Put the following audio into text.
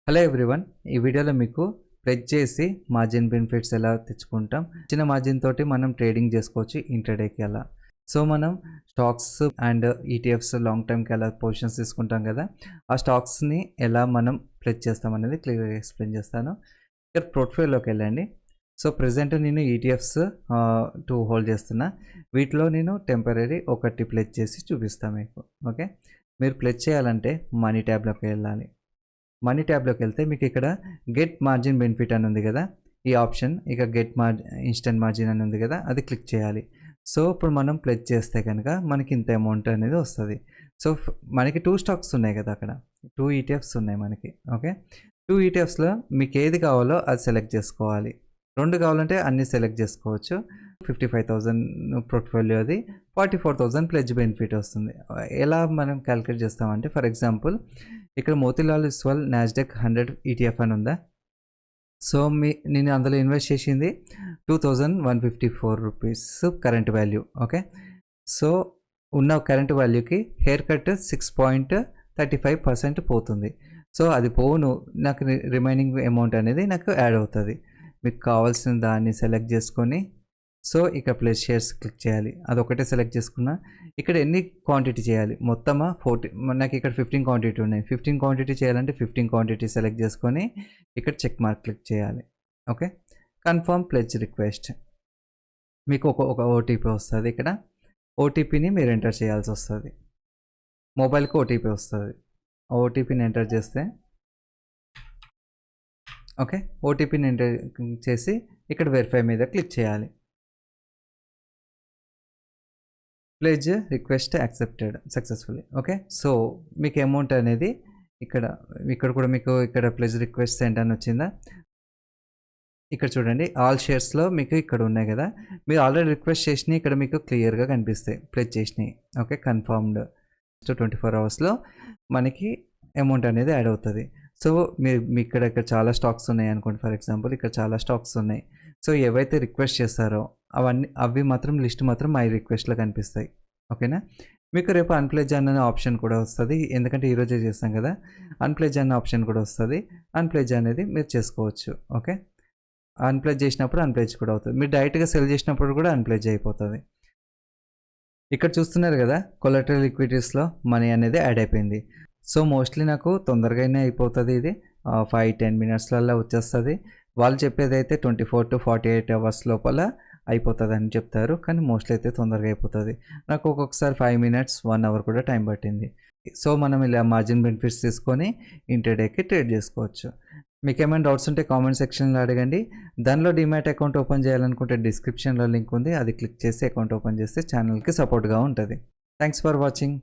Hello everyone, ఈ వీడియోలో మీకు ప్లెడ్జ్ చేసి మార్జిన్ బెనిఫిట్స్ ఎలా తెచ్చుకుంటాం, చిన్న మార్జిన్ తోటి మనం ట్రేడింగ్ చేసుకోవచ్చు ఇంటర్డేకి అలా. సో మనం స్టాక్స్ అండ్ ఈటీఎఫ్స్ లాంగ్ టర్మ్కి ఎలా పొజిషన్స్ తీసుకుంటాం కదా, ఆ స్టాక్స్ని ఎలా మనం ప్లెడ్జ్ చేస్తాం అనేది క్లియర్గా ఎక్స్ప్లెయిన్ చేస్తాను. ఇక్కడ పోర్ట్ఫోలియోలోకి వెళ్ళండి. సో ప్రజెంట్ నేను ఈటీఎఫ్స్ 2 హోల్డ్ చేస్తున్నా. వీటిలో నేను టెంపరీ ఒకటి ప్లెడ్జ్ చేసి చూపిస్తాను మీకు. ఓకే, మీరు ప్లెడ్జ్ చేయాలంటే మనీ ట్యాబ్లోకి వెళ్ళాలి. మనీ ట్యాబ్లోకి వెళ్తే మీకు ఇక్కడ గెట్ మార్జిన్ బెనిఫిట్ అని ఉంది కదా, ఈ ఆప్షన్ ఇక గెట్ ఇన్స్టెంట్ మార్జిన్ అని ఉంది కదా, అది క్లిక్ చేయాలి. సో ఇప్పుడు మనం ప్లెడ్జ్ చేస్తే కనుక మనకి ఇంత అమౌంట్ అనేది వస్తుంది. సో మనకి 2 స్టాక్స్ ఉన్నాయి కదా, అక్కడ 2 ఈటీఎఫ్స్ ఉన్నాయి మనకి. ఓకే, 2 ఈటీఎఫ్స్లో మీకు ఏది కావాలో అది సెలెక్ట్ చేసుకోవాలి. 2 కావాలంటే అన్ని సెలెక్ట్ చేసుకోవచ్చు. 55,000 పోర్ట్ఫోలియోది 44,000 ప్లెడ్జ్ బెనిఫిట్ వస్తుంది. ఎలా మనం క్యాలిక్యులేట్ చేస్తామంటే, ఫర్ ఎగ్జాంపుల్ ఇక్కడ మోతీలాల్ ఒస్వాల్ నాస్డాక్ 100 ఈటీఎఫ్ అని ఉందా. సో నేను అందులో ఇన్వెస్ట్ చేసింది 2,154 rupees current value. Okay, so ఉన్న కరెంట్ వాల్యూకి హెయిర్ కట్ 6.35% పోతుంది. సో అది పోను, నాకు రిమైనింగ్ అమౌంట్ అనేది నాకు యాడ్ అవుతుంది. మీకు కావాల్సిన దాన్ని సెలెక్ట్ చేసుకొని సో ఇక్కడ ప్లస్ షేర్స్ క్లిక్ చేయాలి. అదొకటే సెలెక్ట్ చేసుకున్నా. ఇక్కడ ఎన్ని క్వాంటిటీ చేయాలి, మొత్తమా 40, నాకు ఇక్కడ 15 క్వాంటిటీ ఉన్నాయి. 15 క్వాంటిటీ చేయాలంటే 15 క్వాంటిటీ సెలెక్ట్ చేసుకొని ఇక్కడ చెక్ మార్క్ క్లిక్ చేయాలి. Okay, confirm pledge request. మీకు ఒక ఓటీపీ వస్తుంది. ఇక్కడ ఓటీపీని మీరు ఎంటర్ చేయాల్సి వస్తుంది. మొబైల్కి ఓటీపీ వస్తుంది. ఓటీపీని ఎంటర్ చేస్తే ఓకే, ఓటీపీని ఎంటర్ చేసి ఇక్కడ వెరిఫై మీద క్లిక్ చేయాలి. Pledge request accepted successfully. Okay, so మీకు అమౌంట్ అనేది ఇక్కడ కూడా మీకు ఇక్కడ ప్లెడ్జ్ రిక్వెస్ట్ సెండ్ అని వచ్చిందా. ఇక్కడ చూడండి, ఆల్ షేర్స్లో మీకు ఇక్కడ ఉన్నాయి కదా, మీరు ఆల్రెడీ రిక్వెస్ట్ చేసినాయి ఇక్కడ మీకు క్లియర్గా కనిపిస్తాయి ప్లెడ్జ్ చేసినాయి. ఓకే, కన్ఫర్మ్డ్ 24 అవర్స్లో మనకి అమౌంట్ అనేది యాడ్ అవుతుంది. సో మీ ఇక్కడ చాలా స్టాక్స్ ఉన్నాయి అనుకోండి. ఫర్ ఎగ్జాంపుల్ ఇక్కడ చాలా స్టాక్స్ ఉన్నాయి. సో ఏవైతే రిక్వెస్ట్ చేస్తారో అవి మాత్రం లిస్ట్ మాత్రం మై రిక్వెస్ట్లో కనిపిస్తాయి. ఓకేనా, మీకు రేపు అన్ప్లెడ్జ్ అన్న ఆప్షన్ కూడా వస్తుంది. ఎందుకంటే ఈరోజే చేస్తాం కదా, అన్ప్లెడ్జ్ అన్న ఆప్షన్ కూడా వస్తుంది. అన్ప్లెడ్జ్ అనేది మీరు చేసుకోవచ్చు. ఓకే, అన్ప్లెడ్జ్ చేసినప్పుడు అన్ప్లెడ్జ్ కూడా అవుతుంది. మీరు డైరెక్ట్గా సెల్ చేసినప్పుడు కూడా అన్ప్లెడ్జ్ అయిపోతుంది. ఇక్కడ చూస్తున్నారు కదా, కొలాటరల్ ఈక్విటీస్లో మనీ అనేది యాడ్ అయిపోయింది. సో మోస్ట్లీ నాకు తొందరగానే అయిపోతుంది. ఇది 5-10 మినిట్స్లలో వచ్చేస్తుంది. వాళ్ళు చెప్పేది అయితే 24 to 48 అవర్స్ లోపల అయిపోతుంది అని చెప్తారు, కానీ మోస్ట్లీ అయితే తొందరగా అయిపోతుంది. నాకు ఒక్కొక్కసారి 5 మినిట్స్ 1 అవర్ కూడా టైం పట్టింది. సో మనం ఇలా మార్జిన్ బెనిఫిట్స్ తీసుకొని ఇంటర్డేకి ట్రేడ్ చేసుకోవచ్చు. మీకు ఏమైనా డౌట్స్ ఉంటే కామెంట్ సెక్షన్లో అడగండి. దానిలో డిమాట్ అకౌంట్ ఓపెన్ చేయాలనుకుంటే డిస్క్రిప్షన్లో లింక్ ఉంది, అది క్లిక్ చేసి అకౌంట్ ఓపెన్ చేస్తే ఛానల్కి సపోర్ట్గా ఉంటుంది. Thanks for watching.